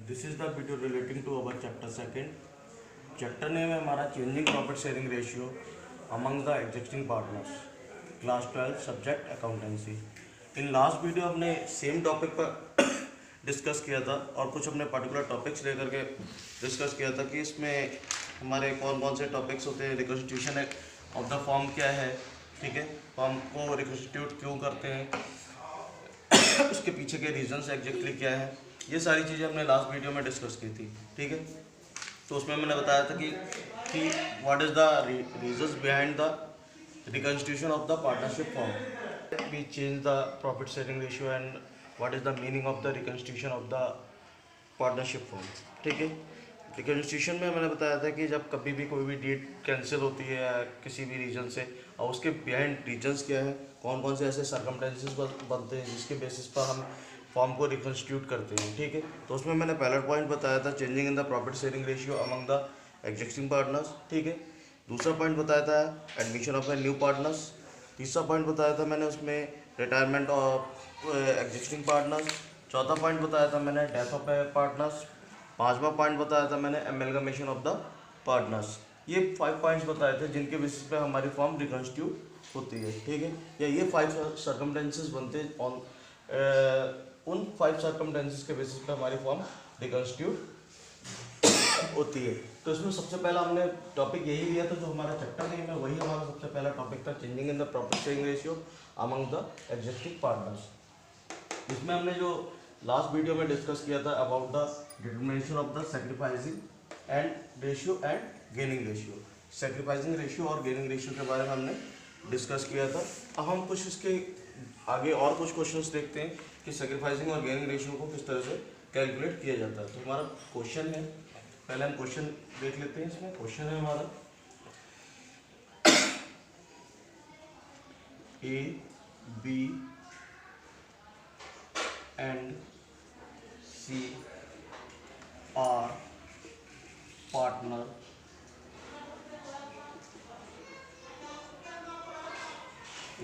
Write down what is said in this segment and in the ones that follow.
This is the video relating to our chapter second. Chapter name है हमारा changing profit sharing ratio among the existing partners, class 12 subject accountancy. In last video हमने same topic पर discuss किया था और कुछ अपने particular topics लेकर के डिस्कस किया था कि इसमें हमारे कौन कौन से टॉपिक्स होते हैं, रिकन्स्टिट्यूशन ऑफ द फॉर्म क्या है, ठीक है, फॉर्म को रिकन्स्टिट्यूट क्यों करते हैं, उसके पीछे के रीजंस एग्जैक्टली क्या है, ये सारी चीज़ें हमने लास्ट वीडियो में डिस्कस की थी, ठीक है। तो उसमें मैंने बताया था कि what is the reasons behind the reconstitution of the partnership firm, we change the profit sharing ratio and what is the meaning of the reconstitution of the partnership firm, ठीक है। रिकन्स्टिट्यूशन में मैंने बताया था कि जब कभी भी कोई भी डेट कैंसिल होती है किसी भी रीजन से और उसके बिहाइंड रीजंस क्या है, कौन कौन से ऐसे सर्कमस्टेंसेस बनते हैं जिसके बेसिस पर हम फॉर्म को रिकन्स्टिट्यूट करते हैं, ठीक है। तो उसमें मैंने पहला पॉइंट बताया था changing in the profit sharing ratio among the existing partners, ठीक है। दूसरा पॉइंट बताया था admission of a new partners. तीसरा पॉइंट बताया था मैंने उसमें रिटायरमेंट ऑफ एग्जिस्टिंग पार्टनर्स। चौथा पॉइंट बताया था मैंने डेथ ऑफ ए पार्टनर्स। पांचवा पॉइंट बताया था मैंने एमेलगमेशन ऑफ द पार्टनर्स। ये 5 पॉइंट्स बताए थे जिनके बेसिस पे हमारी फॉर्म रिकन्स्टिट्यूट होती है, ठीक है। या ये 5 सर्कमस्टेंसेस बनते हैं ऑन उन 5 सर्कमस्टेंसेस के बेसिस पे हमारी फॉर्म रिकन्स्टिट्यूट होती है। तो इसमें सबसे पहला हमने टॉपिक यही लिया था, जो हमारा चैप्टर नेम है वही हमारा सबसे पहला टॉपिक था, changing in the profit sharing ratio among the existing partners. इसमें हमने जो लास्ट वीडियो में डिस्कस किया था about the determination of the sacrificing and ratio and gaining ratio. Sacrificing ratio और गेनिंग रेशियो के बारे में हमने डिस्कस किया था। अब हम कुछ इसके आगे और कुछ क्वेश्चंस देखते हैं कि सैक्रिफाइसिंग और गेनिंग रेशियो को किस तरह से कैलकुलेट किया जाता है। तो हमारा क्वेश्चन है, पहले हम क्वेश्चन देख लेते हैं। इसमें क्वेश्चन है हमारा A B and C are partner A, B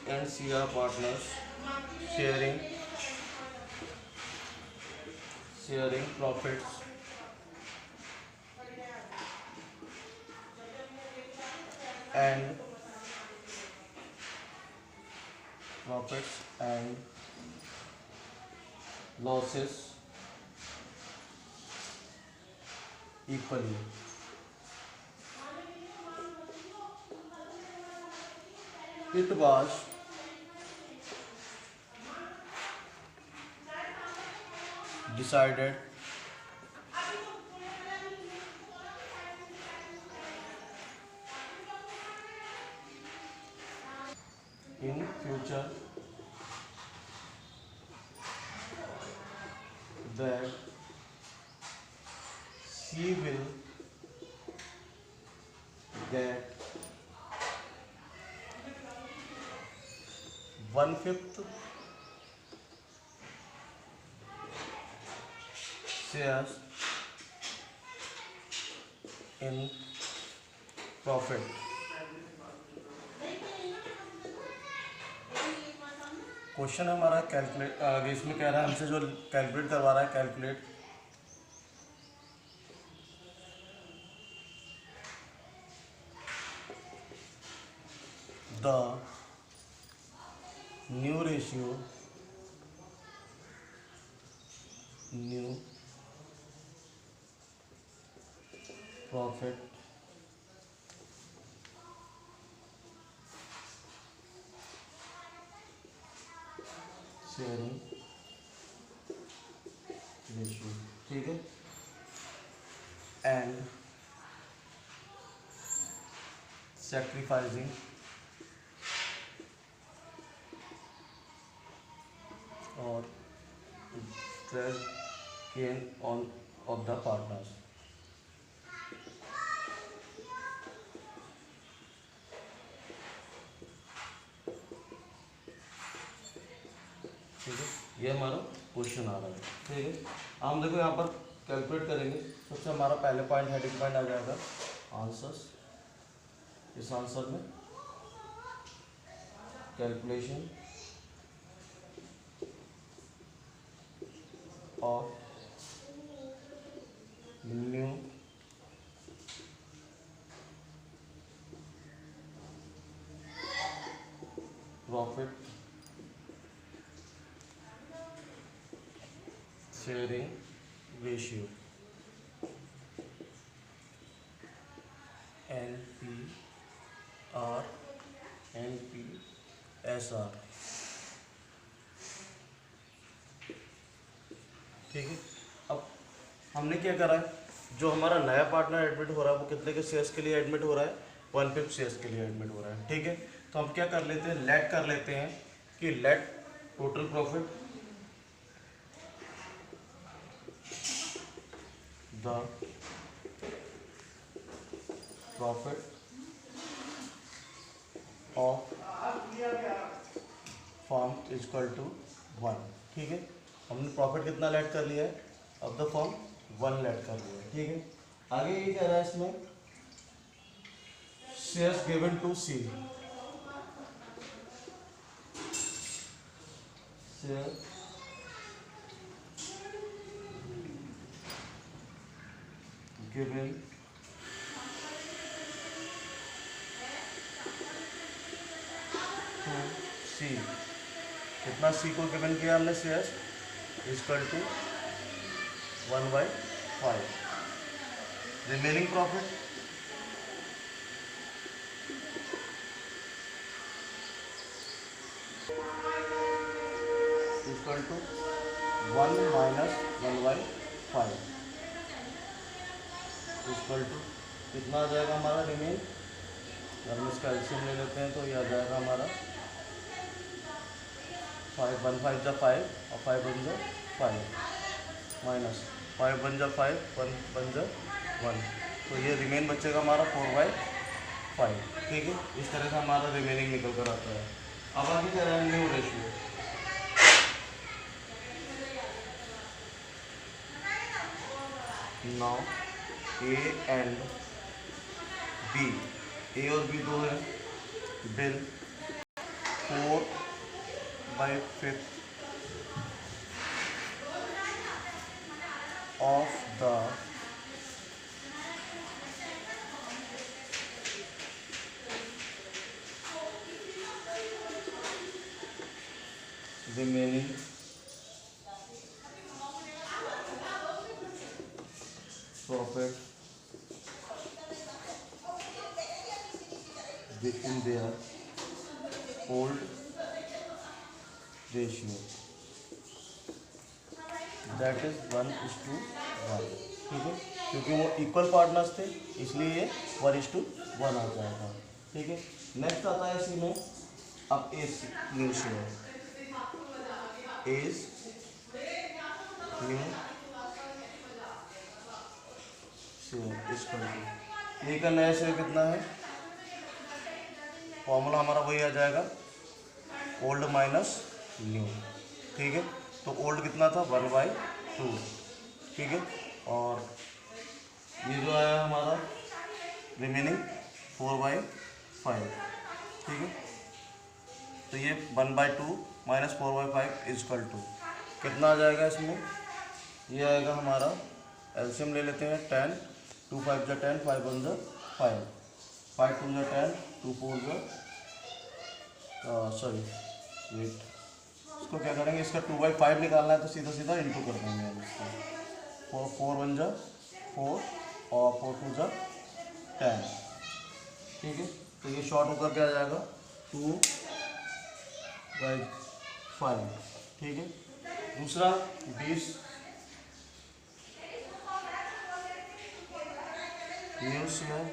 and C are partners sharing profits and losses equally. It was decided in future that she will get 1/5 shares in profit। Question हमारा calculate आगे इसमें कह रहा है, हमसे जो calculate करवा रहा है, calculate the new ratio new profit sharing ratio, ठीक है, एंड सैक्रिफाइसिंग और stress gain on of the partners, ठीक है। ये हमारा क्वेश्चन आ रहा है, ठीक है। हम देखो यहाँ पर कैलकुलेट करेंगे। सबसे हमारा पहले पॉइंट हेडिंग पॉइंट आ जाएगा आंसर्स। इस आंसर में calculation of new profit sharing ratio NPR NPSR। ठीक है, अब हमने क्या करा है, जो हमारा नया पार्टनर एडमिट हो रहा है वो कितने के शेयर्स के लिए एडमिट हो रहा है, 1/5 शेयर्स के लिए एडमिट हो रहा है। ठीक है, तो हम क्या कर लेते हैं, लेट कर लेते हैं कि let total profit the profit of firm is equal to 1। ठीक है, हमने प्रॉफिट कितना लेट कर लिया है, अब द फर्म 1 लेट कर लिया है। ठीक है, आगे ये कह रहा है इसमें shares given to C, share given to C, कितना सी को गिवन किया हमने shares equal to 1/5। Remaining profit equal to 1 minus 1/5 equal to कितना आ जाएगा हमारा रिमेन, अगर हम इसका एलसीएम ले लेते हैं तो ये आ जाएगा हमारा 5 1 5 जा 5 और 5 1 जा 5 माइनस 5 1 जा 5 1 1 जा 1, तो ये रिमेन बचेगा हमारा 4/5। ठीक है, इस तरह से हमारा रिमेनिंग निकल कर आता है। अब आगे क्या रहा है, new ratio. Now A and B, A और बी दो है, बिल 4/5 of the remaining profit within their old ratio, that is 1:1। ठीक है, क्योंकि वो इक्वल पार्टनर्स थे इसलिए ये 1:1 आ जाएगा। ठीक है, नेक्स्ट आता है इसी में अब as new share, as new share equal to, A का नया शेयर कितना है, फॉर्मूला हमारा वही आ जाएगा ओल्ड माइनस न्यू। ठीक है, तो ओल्ड कितना था 1/2। ठीक है, और ये जो आया हमारा रिमेनिंग 4/5। ठीक है, तो ये 1/2 माइनस 4/5 इजकल टू कितना आ जाएगा इसमें, ये आएगा हमारा एलसीएम ले लेते हैं 10 2 5 जा 10 5 1 जा 5 5 2 जा 10 2 4 जा सॉरी वेट, इसको क्या करेंगे, इसका 2/5 निकालना है तो सीधा सीधा इंटू कर देंगे हम इसको, 4 1 जा 4 और 4 2 जा 10। ठीक है, तो ये शॉर्ट होकर क्या आ जाएगा 2/5। ठीक है, दूसरा 20 new share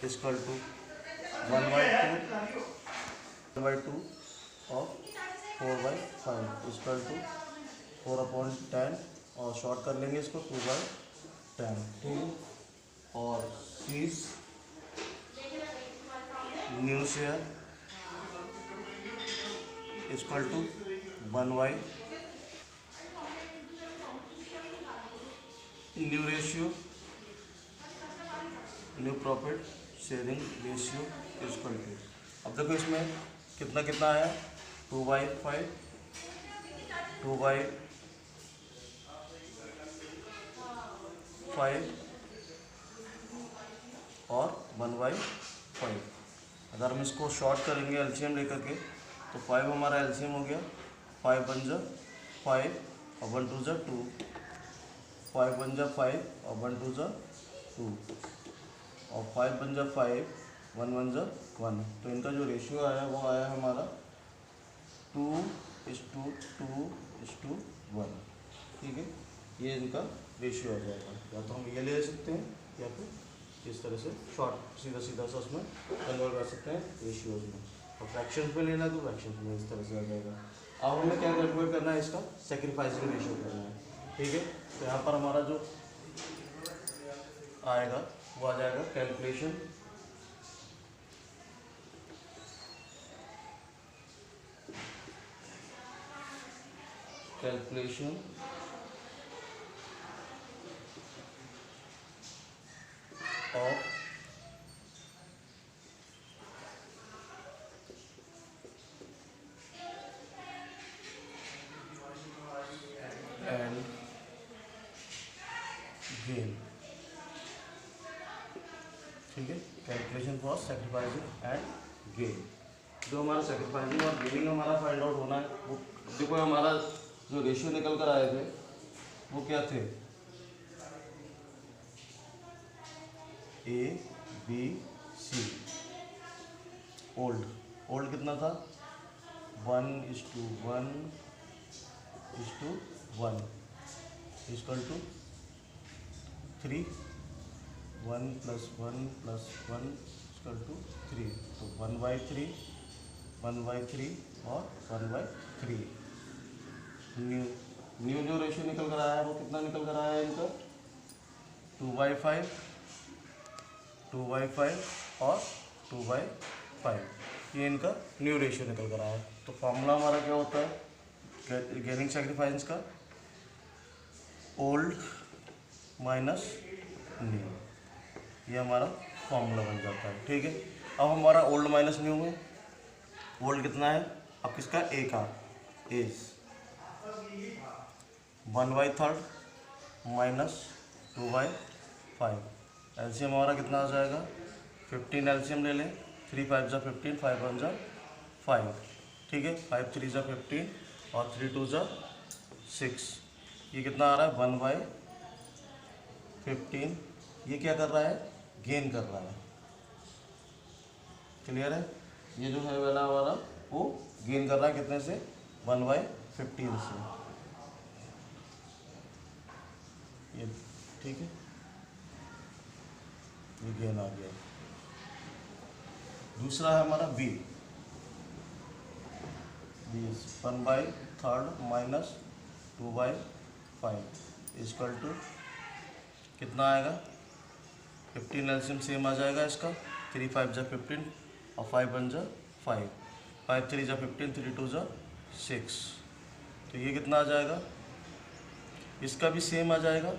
equal to 1/2 of 4/5 equal to 4/10 और शॉर्ट कर लेंगे इसको 2/10। ठीक है, और 30 new share equal to 1/, new ratio new profit sharing ratio equal to, अब देखो इसमें कितना कितना आया 2/5 2/5 5 और 1/5। अगर हम इसको शॉर्ट करेंगे एलसीएम लेकर के तो 5 हमारा एलसीएम हो गया, 5 बन जा 5 और 1 2 जा 2, 5 बन जा 5 और 1 2 जा 2 और 5 बन जा 5, 1 बन जा 1। तो इनका जो रेशियो आया वो आया हमारा 2:2:1। ठीक है, ये इनका रेशियो आ जाएगा। या तो हम ये ले सकते हैं या फिर इस तरह से शॉर्ट सीधा सीधा सा उसमें कन्वर्ट कर सकते हैं रेशियोज में। और फ्रैक्शंस में लेना है तो फ्रैक्शंस में इस तरह से आ जाएगा। अब हमें क्या कैलकुलेट करना है, इसका सेक्रीफाइसिंग रेशियो करना है। ठीक है, तो यहाँ पर हमारा जो आएगा वो आ जाएगा कैलकुलेशन ऑफ एंड गेन। ठीक है, calculation for sacrificing and gain. जो हमारा सेक्रीफाइसिंग और गेनिंग हमारा फाइंड आउट होना है, वो देखो हमारा जो रेशियो निकल कर आए थे वो क्या थे, A B C। ओल्ड कितना था, 1:1:1 इक्वल टू 3, 1 + 1 + 1 इक्वल टू 3। तो 1/3 और 1/3। न्यू जो रेशियो निकल कर आया है वो कितना निकल कर आया है इनका, 2/5 और 2/5। ये इनका न्यू रेशियो निकल कर आया है। तो फॉर्मूला हमारा क्या होता है गेनिंग सेक्रीफाइस का, ओल्ड माइनस न्यू, ये हमारा फॉर्मूला बन जाता है। ठीक है, अब हमारा ओल्ड माइनस न्यू में ओल्ड कितना है, अब किसका, ए का, एज 1/3 माइनस 2/5। एलसीएम हमारा कितना आ जाएगा, 15 एलसीएम ले लें, 3 5 जा 15, 5 1 जा 5। ठीक है, 5 3 जा 15 और 3 2 जा 6। ये कितना आ रहा है, 1/15। ये क्या कर रहा है, गेन कर रहा है। क्लियर है, ये जो है वाला हमारा वो गेन कर रहा है कितने से, 1/15 से। ये ठीक है, ये गेन आ गया। दूसरा है हमारा बी 1/3 माइनस 2/5 इक्वल टू कितना आएगा, 15 एलसीएम सेम आ जाएगा इसका, 3 5 जा 15 और 5 1 जा 5, 5 3 जा 15, 3 2 जा 6। तो ये कितना आ जाएगा, इसका भी सेम आ जाएगा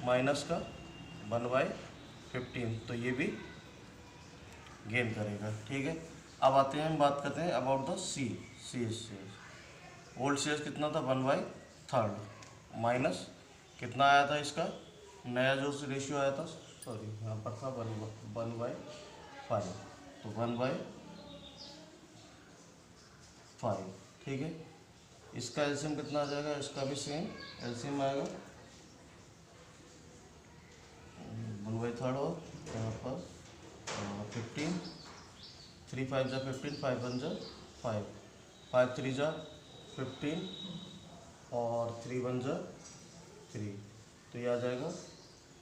माइनस का 1/15। तो ये भी गेन करेगा। ठीक है, अब आते हैं, हम बात करते हैं about the C S. Old C S कितना था, 1/3 माइनस कितना आया था इसका, नया जो रेशियो आया था, सॉरी यहाँ पर था 1/5, तो 1/5। ठीक है, इसका एलसीएम कितना आ जाएगा, इसका भी सेम एलसीएम आएगा 1/3 और यहाँ पर 15, 3 5 जा 15, 5 1 जा 5, 5 3 जा 15 और 3 1 जा 3। तो ये आ जाएगा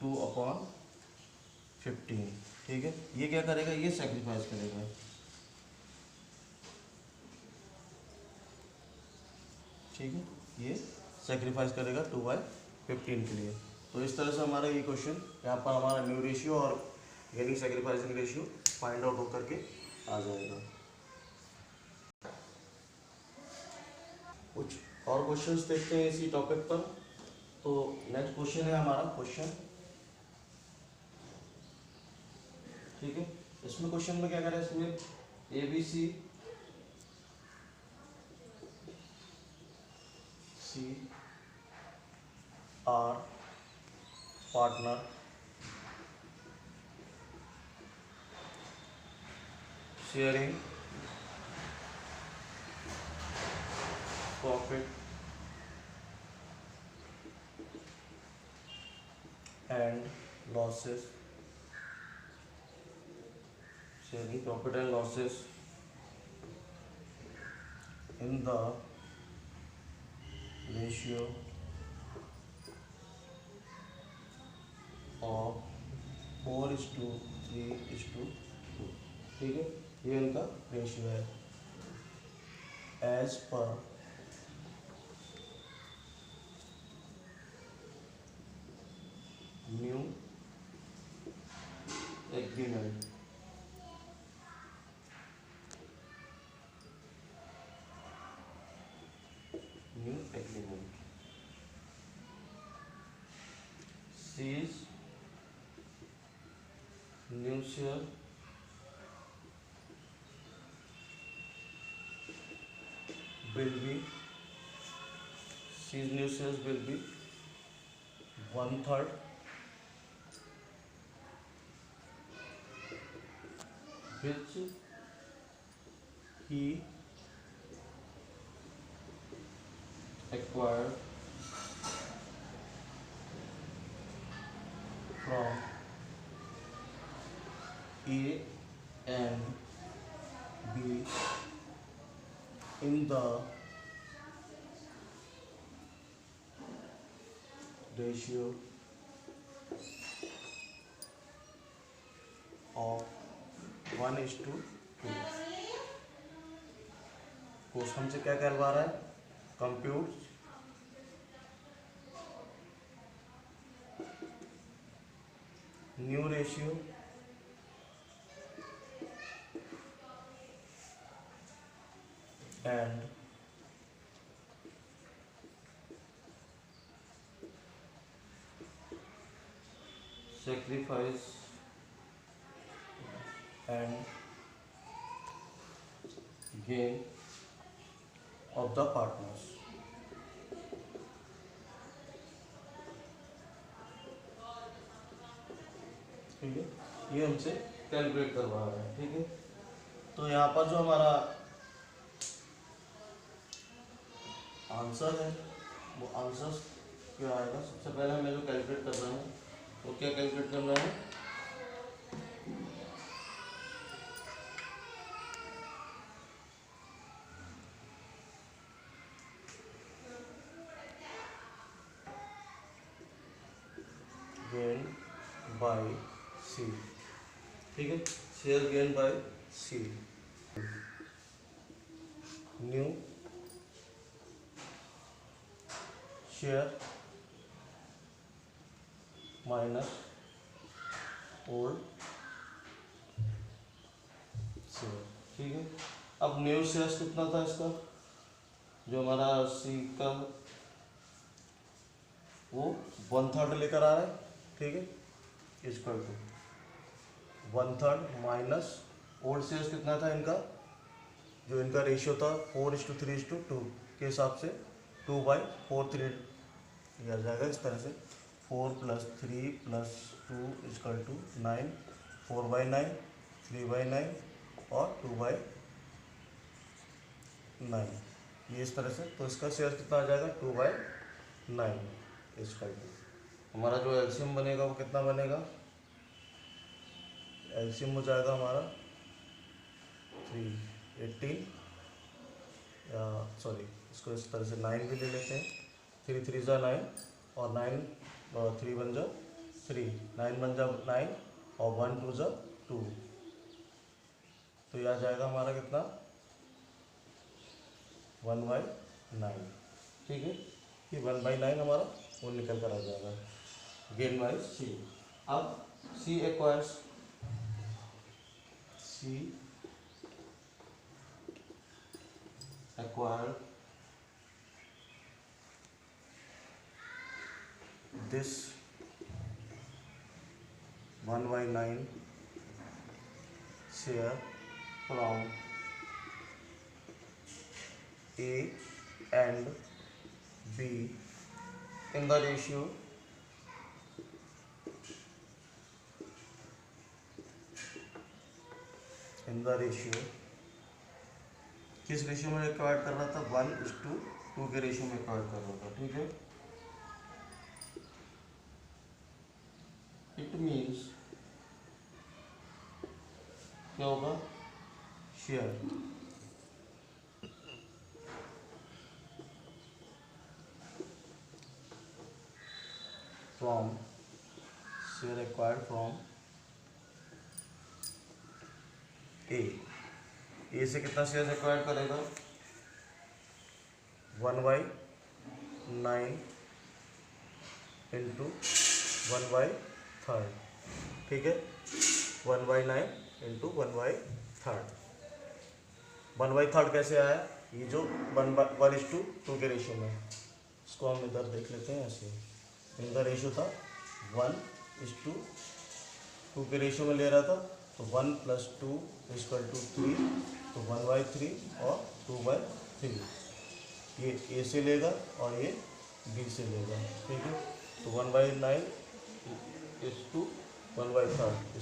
2/15। ठीक है, ये क्या करेगा, ये सेक्रीफाइस करेगा। ठीक है, ये सेक्रीफाइस करेगा 2/15 के लिए। तो इस तरह से हमारा ये क्वेश्चन यहाँ पर हमारा न्यू रेशियो और gaining sacrificing ratio find out होकर के आ जाएगा। कुछ और क्वेश्चंस देखते हैं इसी टॉपिक पर। तो नेक्स्ट क्वेश्चन है हमारा क्वेश्चन, ठीक है, इसमें क्वेश्चन में क्या करें, इसमें ABC are partner sharing profit and losses, sharing profit and losses in the ratio of 4:3:2। ठीक है, ये इनका रेशियो है एज पर new agreement. New agreement C's new share will be these new shares will be 1/3 which he acquired from A and B in the ratio of 1:2। Course हमसे क्या करवा रहा है, compute new ratio and sacrifice and gain of the partners। ठीक है, ये हमसे calculate करवा रहे हैं। ठीक है, तो यहाँ पर जो हमारा आंसर है वो आंसर क्या आएगा, सबसे पहले हमें जो कैलकुलेट करना है वो क्या कैलकुलेट करना है, गेन बाय सी। ठीक है, share gain by C. New share minus old share. ठीक है, अब न्यू शेयर्स कितना था इसका, जो हमारा सी का वो 1/3 लेकर आ रहा है। ठीक है, equal to 1/3 minus old shares कितना था इनका, जो इनका रेशियो था 4:3:2 के हिसाब से 2/4 लिया जाएगा इस तरह से, 4 + 3 + 2 = 9, 4/9, 3/9 और 2/9, ये इस तरह से। तो इसका शेयर कितना आ जाएगा, 2/9 = हमारा जो एलसीएम बनेगा वो कितना बनेगा, एलसीएम हो जाएगा हमारा 318, या सॉरी इसको इस तरह से 9 भी ले लेते हैं, 3 3 × 9 और 9 3 बन जा 3, 9 बन जा 9 और 1 2 × 2, तो यह आ जाएगा हमारा कितना 1/9। ठीक है, ये 1/9 हमारा वो निकल कर आ जाएगा, गेन बाय सी। अब सी acquires this 1/9 share from A and B in the ratio in the ratio, किस रेशियो में रिक्वायर्ड कर रहा था, 1:2 के रेशियो में रिक्वायर्ड कर रहा था, ठीक है। इट मीन्स क्या होगा, share from, share acquired from A से कितना शेयर एक्वायर्ड करेगा, 1/9 इंटू 1/3, ठीक है। 1/9 इंटू 1/3, 1/3 कैसे आया, ये जो 1:2 के रेशियो में, इसको हम इधर देख लेते हैं। ऐसे इनका रेशियो था 1:2 के रेशियो में ले रहा था, तो 1 + 2 = 3, तो 1/3 और 2/3, ये ए से लेगा और ये बी से लेगा, ठीक है। तो 1/9 = 1/3 =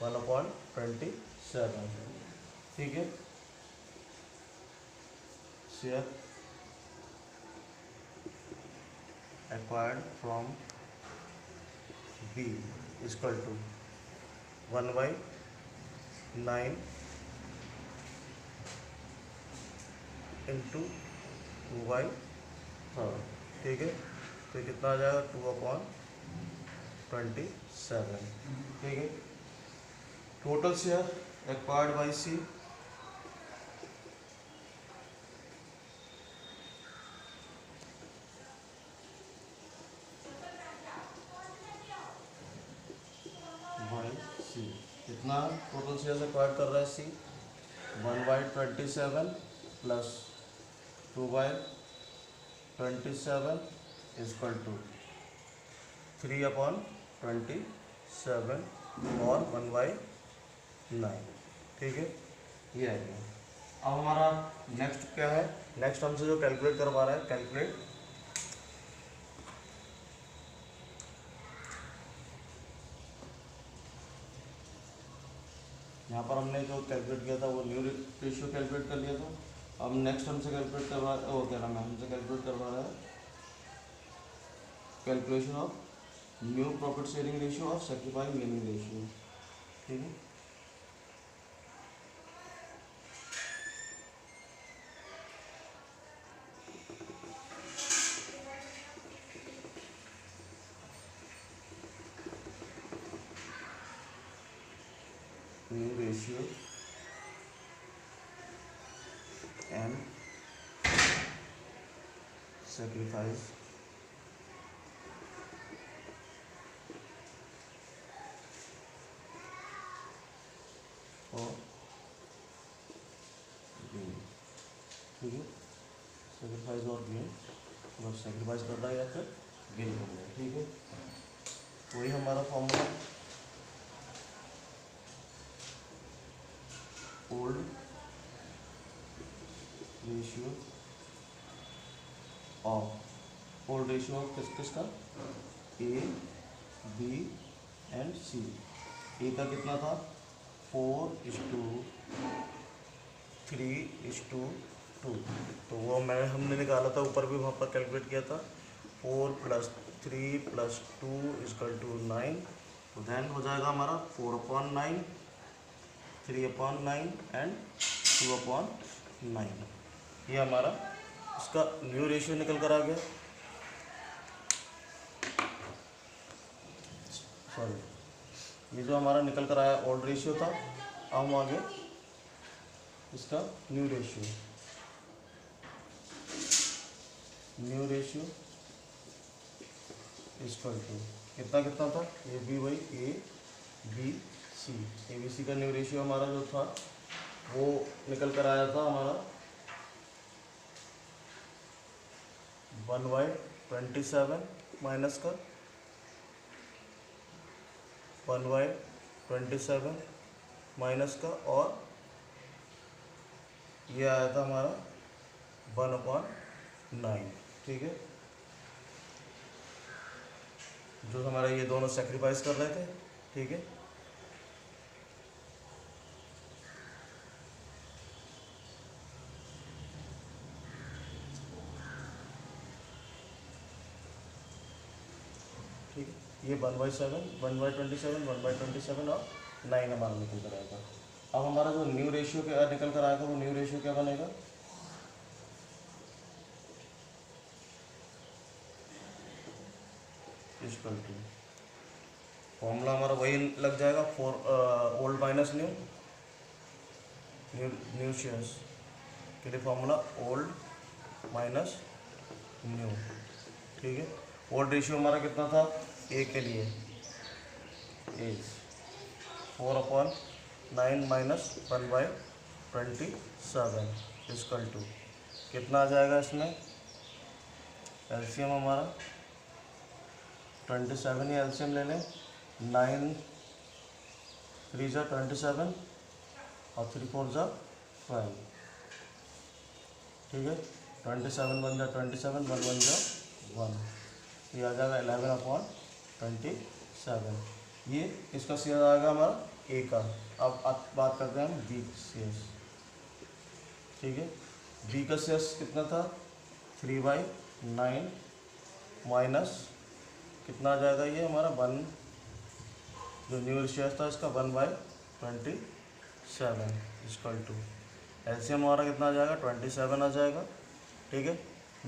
1/27, ठीक है। Share acquired from B = 1/9 into 2/3, ठीक है। तो कितना आ जाएगा, 2/27, ठीक है। टोटल शेयर एक्वायर्ड बाई सी, कितना टोटल शेयर एक्वायर्ड कर रहा है सी, 1/27 प्लस 2/27 = 3/27 और 1/9, ठीक है। ये है। अब हमारा नेक्स्ट क्या है, नेक्स्ट हमसे जो कैलकुलेट करवा रहा है, कैलकुलेट यहाँ पर हमने जो कैलकुलेट किया था वो न्यू रेशियो कैलकुलेट कर लिया था। अब नेक्स्ट हमसे कैलकुलेट करवा, वो कह रहा मैं हमसे कैलकुलेट करवा रहा है calculation of new profit sharing ratio और सैक्रिफाइस गेनिंग रेशियो, ठीक है। न्यू रेशियो एंड सैक्रिफाइस और गेन, ठीक है। सैक्रिफाइस और गेन, मतलब सैक्रिफाइस कर रहा है या फिर गेन कर रहा है, ठीक है। वही हमारा formula, old ratio of, old ratio of किसका, ए बी एंड सी। ए का कितना था, 4:3:2, तो वो हमने निकाला था, ऊपर भी वहाँ पर कैलकुलेट किया था। 4 + 3 + 2 = 9, तो देन हो जाएगा हमारा 4/9, 3/9 एंड 2/9। ये हमारा इसका न्यू रेशियो निकल कर आ गया। सॉरी, ये जो हमारा निकल कर आया ओल्ड रेशियो था। अब हम आगे इसका न्यू रेशियो, कितना कितना था, ए बी सी का न्यू रेशियो हमारा जो था वो निकल कर आया था हमारा 1/27 माइनस का 1/27 माइनस का, और ये आया था हमारा 1/9, ठीक है। जो हमारा ये दोनों सेक्रीफाइस कर रहे थे, ठीक है। ठीक है, ये 1/7, 1/27, 1/27 और 9 हमारा निकल कर आएगा। अब हमारा जो न्यू रेशियो क्या निकल कर आएगा, वो न्यू रेशियो क्या बनेगा, इक्वल टू, फॉर्मूला हमारा वही लग जाएगा, old minus new, new shares के लिए फॉर्मूला ओल्ड माइनस न्यू। ठीक है, ओल्ड रेशियो हमारा कितना था, ए के लिए ए 4/9 माइनस 1/27 इक्वल टू, कितना आ जाएगा इसमें, एलसीएम हमारा 27 ही एलसीएम ले लें, 9 3 ज़ा 27 और 3 4 ज़ा 12। ठीक है, 27 1 ज़ा 27, 1 1 ज़ा 1, ये आ जाएगा 11/27। ये इसका शेयर आएगा हमारा ए का। अब बात करते हैं हम बी शेयर्स। ठीक है, बी का शेयर्स कितना था, 3/9 माइनस कितना आ जाएगा, ये हमारा 1, जो न्यू शेयर्स था इसका 1/27 इक्वल टू, एलसीएम हमारा कितना आ जाएगा, 27 आ जाएगा। ठीक है,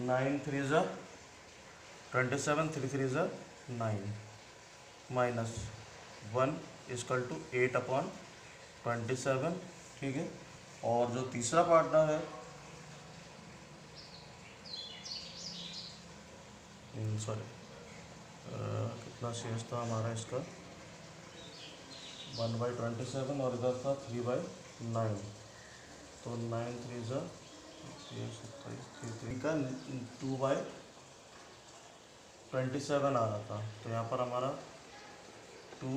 9 3 ज़ा 27, 3 3 ज़ा 9 माइनस 1 इक्वल टू 8/27। ठीक है, और जो तीसरा पार्टनर है, सॉरी कितना शेयर्स था हमारा इसका, 1/27 और इधर था 3/9, तो 9 3 ज़ा 3 का 2/27 आ रहा था, तो यहाँ पर हमारा 2